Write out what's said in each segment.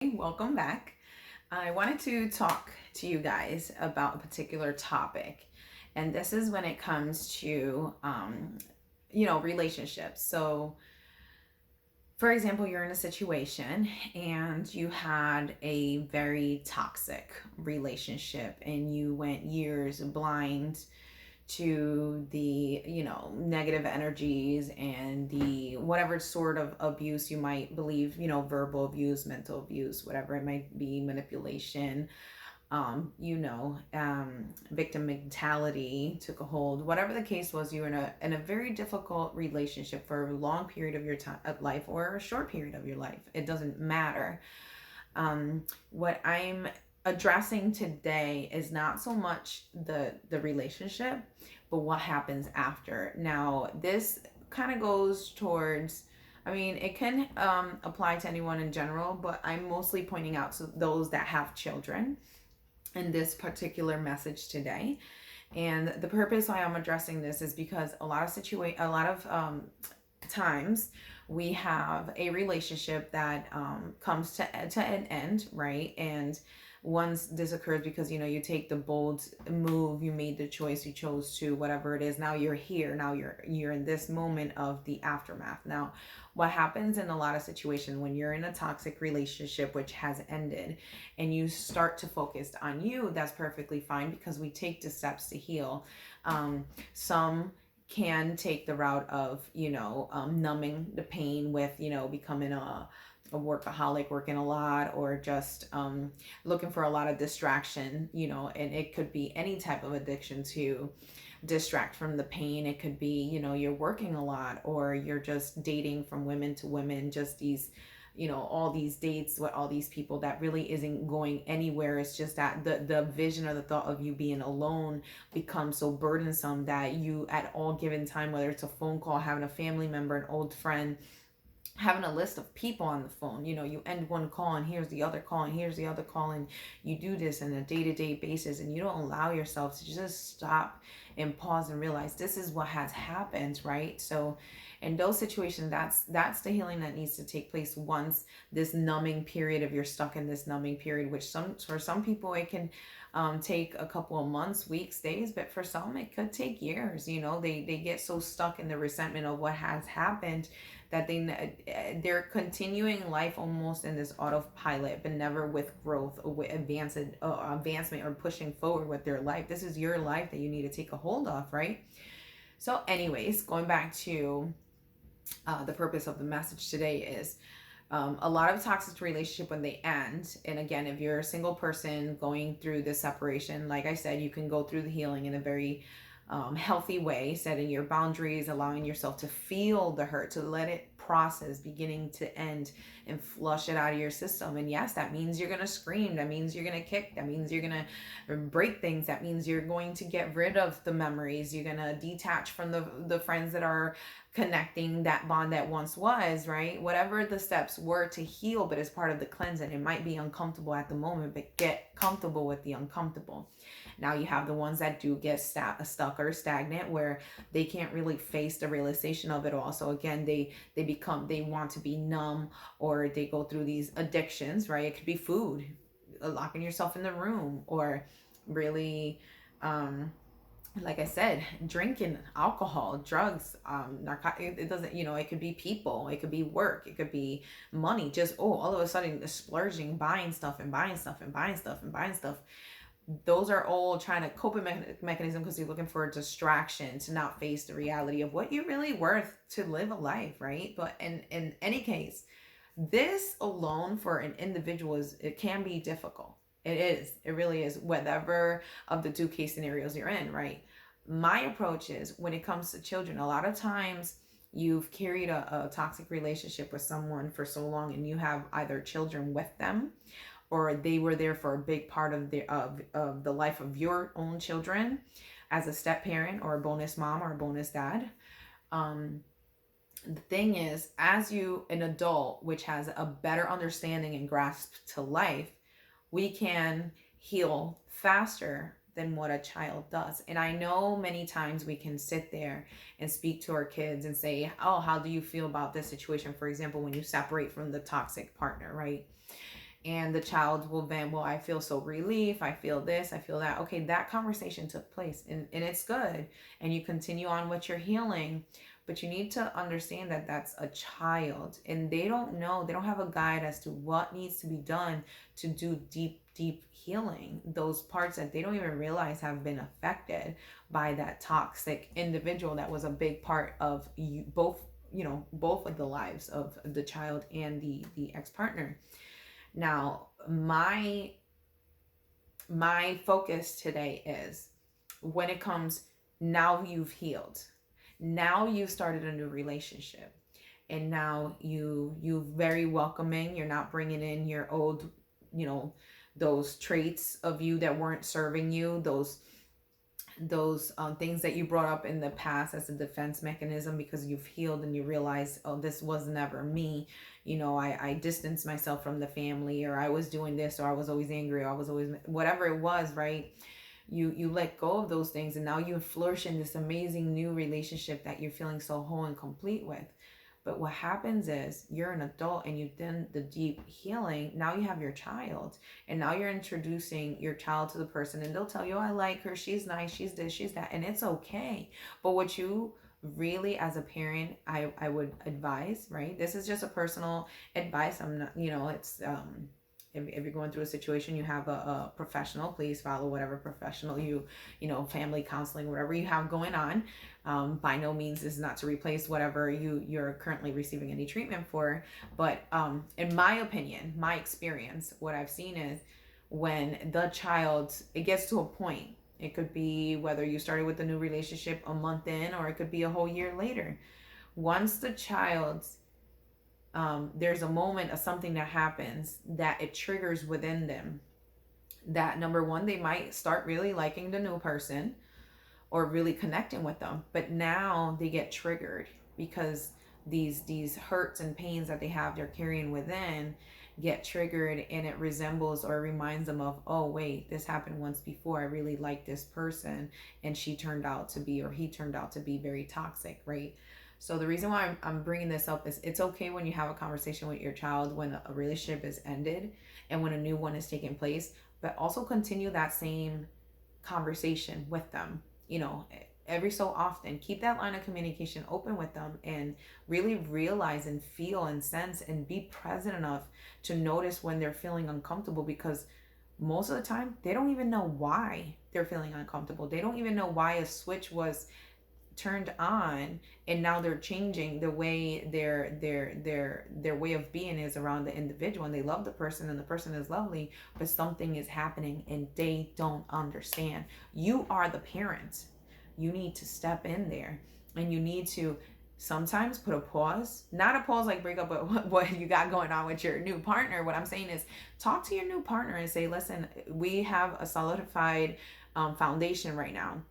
Welcome back. I wanted to talk to you guys about a particular topic, and this is when it comes to, relationships. So, for example, you're in a situation and you had a very toxic relationship, and you went years blind to the negative energies and the whatever sort of abuse you might believe, verbal abuse, mental abuse, whatever it might be, manipulation, victim mentality took a hold. Whatever the case was, you were in a very difficult relationship for a long period of your time of life or a short period of your life. It doesn't matter. What I'm addressing today is not so much the relationship, but what happens after. Now, this kind of goes towards, I mean, it can apply to anyone in general, but I'm mostly pointing out to those that have children in this particular message today. And the purpose why I'm addressing this is because a lot of times we have a relationship that comes to an end, right? And once this occurs, because you take the bold move, you made the choice, you chose to, whatever it is, now you're here, now you're in this moment of the aftermath. Now, what happens in a lot of situations when you're in a toxic relationship which has ended and you start to focus on you, that's perfectly fine, because we take the steps to heal. Some can take the route of numbing the pain with becoming a workaholic, working a lot, or just looking for a lot of distraction, and it could be any type of addiction to distract from the pain. It could be, you're working a lot, or you're just dating from women to women, just these, all these dates with all these people that really isn't going anywhere. It's just that the vision or the thought of you being alone becomes so burdensome that you, at all given time, whether it's a phone call, having a family member, an old friend, having a list of people on the phone, you end one call and here's the other call and here's the other call, and you do this on a day-to-day basis, and you don't allow yourself to just stop and pause and realize this is what has happened, right? So in those situations, that's the healing that needs to take place once this numbing period of you're stuck in this numbing period, which for some people it can take a couple of months, weeks, days, but for some it could take years. They get so stuck in the resentment of what has happened that they're continuing life almost in this autopilot, but never with growth or with advancement or pushing forward with their life. This is your life that you need to take a hold of, right? So anyways, going back to the purpose of the message today is, a lot of toxic relationship when they end, and again, if you're a single person going through this separation, like I said, you can go through the healing in a very healthy way, setting your boundaries, allowing yourself to feel the hurt, to let it process beginning to end and flush it out of your system. And yes, that means you're going to scream. That means you're going to kick. That means you're going to break things. That means you're going to get rid of the memories. You're going to detach from the friends that are connecting that bond that once was, right? Whatever the steps were to heal, but as part of the cleansing, it might be uncomfortable at the moment, but get comfortable with the uncomfortable. Now you have the ones that do get stuck or stagnant, where they can't really face the realization of it all. So again, they want to be numb, or they go through these addictions, right? It could be food, locking yourself in the room, or really, like I said, drinking, alcohol, drugs, narcotic. It doesn't, it could be people, it could be work, it could be money. Just all of a sudden, splurging, buying stuff and buying stuff and buying stuff and buying stuff. Those are all trying to coping mechanism, because you're looking for a distraction to not face the reality of what you're really worth to live a life, right? But in any case, this alone for an individual it can be difficult. It really is, whatever of the two case scenarios you're in, right? My approach is, when it comes to children, a lot of times you've carried a toxic relationship with someone for so long, and you have either children with them, or they were there for a big part of the life of your own children as a step parent, or a bonus mom, or a bonus dad. The thing is, as an adult which has a better understanding and grasp to life, we can heal faster than what a child does. And I know many times we can sit there and speak to our kids and say, oh, how do you feel about this situation? For example, when you separate from the toxic partner, right? And the child will then, well, I feel so relief, I feel this, I feel that. Okay, that conversation took place, and it's good, and you continue on with your healing. But you need to understand that that's a child, and they don't know, they don't have a guide as to what needs to be done to do deep healing, those parts that they don't even realize have been affected by that toxic individual that was a big part of you both, both of the lives of the child and the ex-partner. Now, my focus today is, when it comes, now you've healed, now you've started a new relationship, and now you very welcoming, you're not bringing in your old, you know those traits of you that weren't serving you, those things that you brought up in the past as a defense mechanism, because you've healed and you realize, oh, this was never me. I distanced myself from the family, or I was doing this, or I was always angry, or I was always whatever it was, right? You let go of those things, and now you flourish in this amazing new relationship that you're feeling so whole and complete with. But what happens is, you're an adult and you've done the deep healing. Now you have your child, and now you're introducing your child to the person, and they'll tell you, oh, I like her, she's nice, she's this, she's that, and it's okay. But what you really, as a parent, I would advise, right? This is just a personal advice. I'm not, it's if you're going through a situation, you have a professional, please follow whatever professional family counseling, whatever you have going on. By no means is not to replace whatever you're currently receiving any treatment for. But in my opinion, my experience, what I've seen is, when the child, it gets to a point, it could be whether you started with a new relationship a month in, or it could be a whole year later. Once the child, there's a moment of something that happens that it triggers within them, that number one, they might start really liking the new person or really connecting with them, but now they get triggered because these hurts and pains that they have, they're carrying within, get triggered, and it resembles or reminds them of, oh wait, this happened once before, I really liked this person, and she turned out to be, or he turned out to be, very toxic, right? So the reason why I'm bringing this up is, it's okay when you have a conversation with your child when a relationship is ended and when a new one is taking place, but also continue that same conversation with them. Every so often, keep that line of communication open with them, and really realize and feel and sense and be present enough to notice when they're feeling uncomfortable, because most of the time they don't even know why they're feeling uncomfortable. They don't even know why a switch was turned on, and now they're changing the way their way of being is around the individual, and they love the person and the person is lovely, but something is happening and they don't understand. You are the parent. You need to step in there, and you need to sometimes put a pause, not a pause like break up, but what you got going on with your new partner. What I'm saying is, talk to your new partner and say, listen, we have a solidified foundation right now,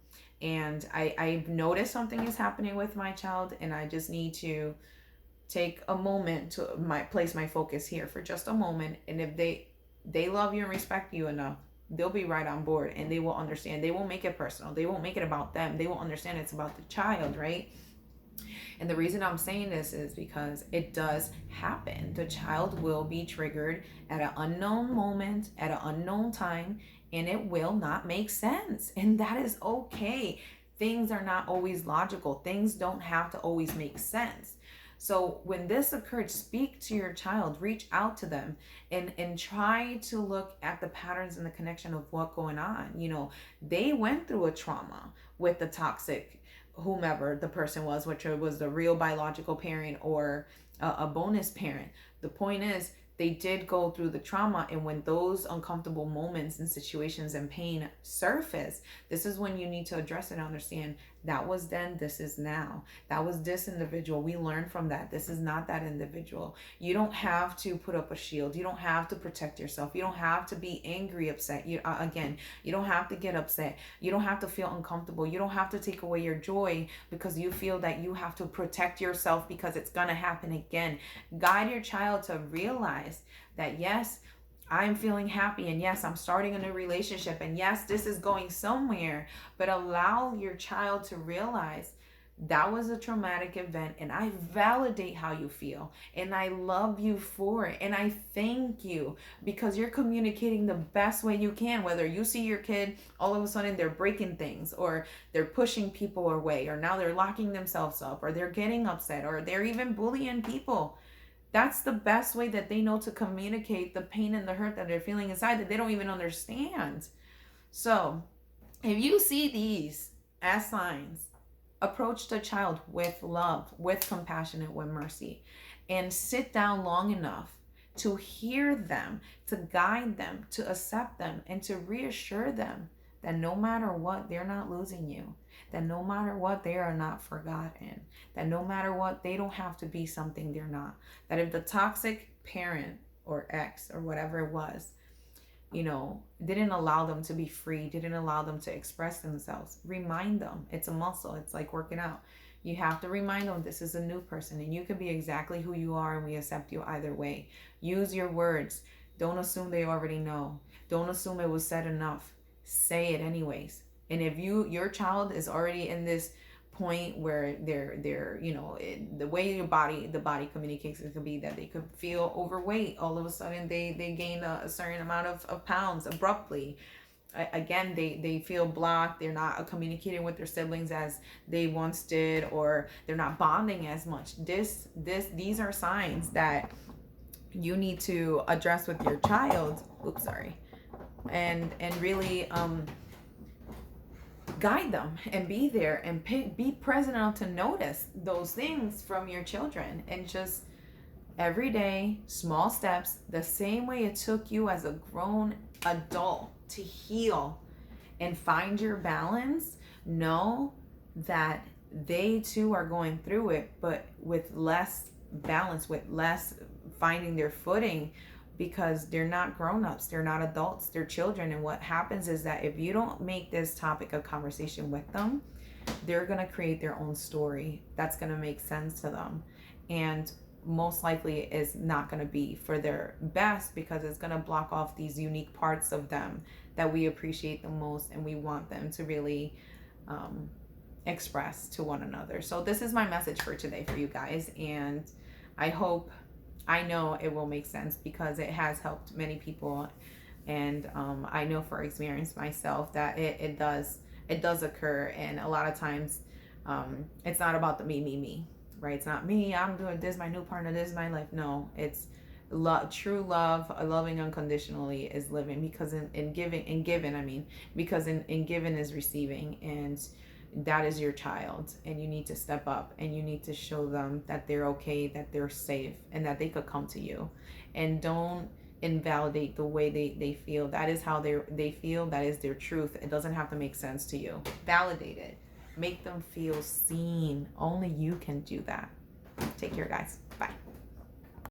and I've noticed something is happening with my child, and I just need to take a moment to place my focus here for just a moment. And if they love you and respect you enough, they'll be right on board, and they will understand. They won't make it personal. They won't make it about them. They will understand it's about the child, right? And the reason I'm saying this is because it does happen. The child will be triggered at an unknown moment, at an unknown time, and it will not make sense. And that is okay. Things are not always logical. Things don't have to always make sense. So when this occurred, speak to your child, reach out to them, and try to look at the patterns and the connection of what's going on. They went through a trauma with the toxic whomever the person was, which was the real biological parent or a bonus parent. The point is, they did go through the trauma, and when those uncomfortable moments and situations and pain surface, this is when you need to address it and understand, that was then, this is now. That was this individual, we learned from that. This is not that individual. You don't have to put up a shield. You don't have to protect yourself. You don't have to be angry, upset. You don't have to get upset. You don't have to feel uncomfortable. You don't have to take away your joy because you feel that you have to protect yourself because it's gonna happen again. Guide your child to realize that, yes, I'm feeling happy, and yes, I'm starting a new relationship, and yes, this is going somewhere. But allow your child to realize That was a traumatic event, and I validate how you feel, and I love you for it, and I thank you because you're communicating the best way you can. Whether you see your kid all of a sudden they're breaking things, or they're pushing people away, or now they're locking themselves up, or they're getting upset, or they're even bullying people. That's the best way that they know to communicate the pain and the hurt that they're feeling inside that they don't even understand. So if you see these as signs, approach the child with love, with compassion, and with mercy, and sit down long enough to hear them, to guide them, to accept them, and to reassure them that no matter what, they're not losing you, that no matter what, they are not forgotten, that no matter what, they don't have to be something they're not, that if the toxic parent or ex or whatever it was, didn't allow them to be free, didn't allow them to express themselves, remind them. It's a muscle. It's like working out. You have to remind them this is a new person, and you can be exactly who you are, and we accept you either way. Use your words. Don't assume they already know. Don't assume it was said enough. Say it anyways. And if your child is already in this point where they're the way the body communicates, it could be that they could feel overweight. All of a sudden they gain a certain amount of pounds abruptly. Again, they feel blocked. They're not communicating with their siblings as they once did, or they're not bonding as much. These are signs that you need to address with your child. Oops, sorry. And really guide them and be there and be present enough to notice those things from your children, and just every day, small steps, the same way it took you as a grown adult to heal and find your balance. Know that they too are going through it, but with less balance, with less finding their footing, because they're not grown-ups, they're not adults, they're children. And what happens is that if you don't make this topic a conversation with them, they're going to create their own story that's going to make sense to them, and most likely is not going to be for their best, because it's going to block off these unique parts of them that we appreciate the most and we want them to really express to one another. So this is my message for today for you guys, and I know it will make sense because it has helped many people. And I know for experience myself that it does occur. And a lot of times it's not about the me, right? It's not me, I'm doing this, my new partner, this is my life. No, it's true love, loving unconditionally is living, because in giving, because in giving is receiving. And that is your child, and you need to step up and you need to show them that they're okay, that they're safe, and that they could come to you. And don't invalidate the way they feel. That is how they feel. That is their truth. It doesn't have to make sense to you. Validate it. Make them feel seen. Only you can do that. Take care, guys. Bye.